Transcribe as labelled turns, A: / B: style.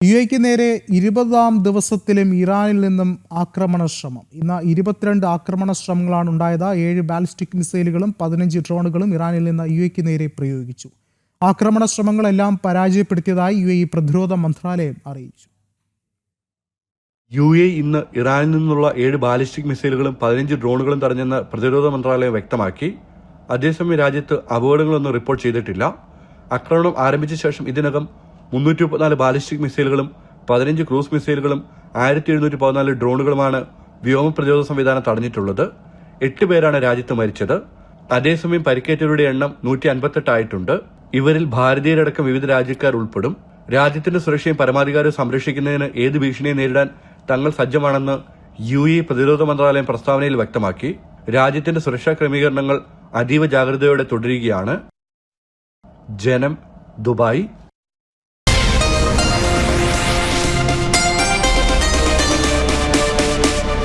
A: യുഎഇക്ക് നേരെ 20ാം ദിവസത്തിലും ഇറാനിൽ നിന്നും ആക്രമണ ശ്രമം. ഇന്ന് 22 ആക്രമണ ശ്രമങ്ങളാണ് ഉണ്ടായത്. 7 ബാലിസ്റ്റിക് മിസൈലുകളും 15 ഡ്രോണുകളും ഇറാനിൽ നിന്ന് യുഎഇക്ക് നേരെ പ്രയോഗിച്ചു. ആക്രമണ ശ്രമങ്ങളെല്ലാം പരാജയപ്പെടുത്തിയതായി യുഎഇ പ്രതിരോധ മന്ത്രാലയം അറിയിച്ചു.
B: യുഎഇ ഇന്ന് ഇറാനിൽ നിന്നുള്ള 7 ബാലിസ്റ്റിക് മിസൈലുകളും 15 ഡ്രോണുകളും തടഞ്ഞെന്ന് പ്രതിരോധ മന്ത്രാലയം വ്യക്തമാക്കി. അതേസമയം രാജ്യത്ത് അപകടങ്ങളൊന്നും റിപ്പോർട്ട് ചെയ്തിട്ടില്ല. ആക്രമണം ആരംഭിച്ച ശേഷം ഇതിനകം 334 ബാലിസ്റ്റിക് മിസൈലുകളും 15 ക്രൂസ് മിസൈലുകളും 1714 ഡ്രോണുകളുമാണ് വ്യോമ പ്രതിരോധ സംവിധാനം തടഞ്ഞിട്ടുള്ളത്. 8 പേരാണ് രാജ്യത്ത് മരിച്ചത്. അതേസമയം പരിക്കേറ്റവരുടെ എണ്ണം 158 ആയിട്ടുണ്ട്. ഇവരിൽ ഭാരതീയരടക്കം വിവിധ രാജ്യക്കാർ ഉൾപ്പെടും. രാജ്യത്തിന്റെ സുരക്ഷയും പരമാധികാരവും സംരക്ഷിക്കുന്നതിന് ഏത് ഭീഷണിയെ നേരിടാൻ തങ്ങൾ സജ്ജമാണെന്ന് യുഎഇ പ്രതിരോധ മന്ത്രാലയം പ്രസ്താവനയിൽ വ്യക്തമാക്കി. രാജ്യത്തിന്റെ സുരക്ഷാ ക്രമീകരണങ്ങൾ അതീവ ജാഗ്രതയോടെ തുടരുകയാണ്. ജനം, ദുബായ്.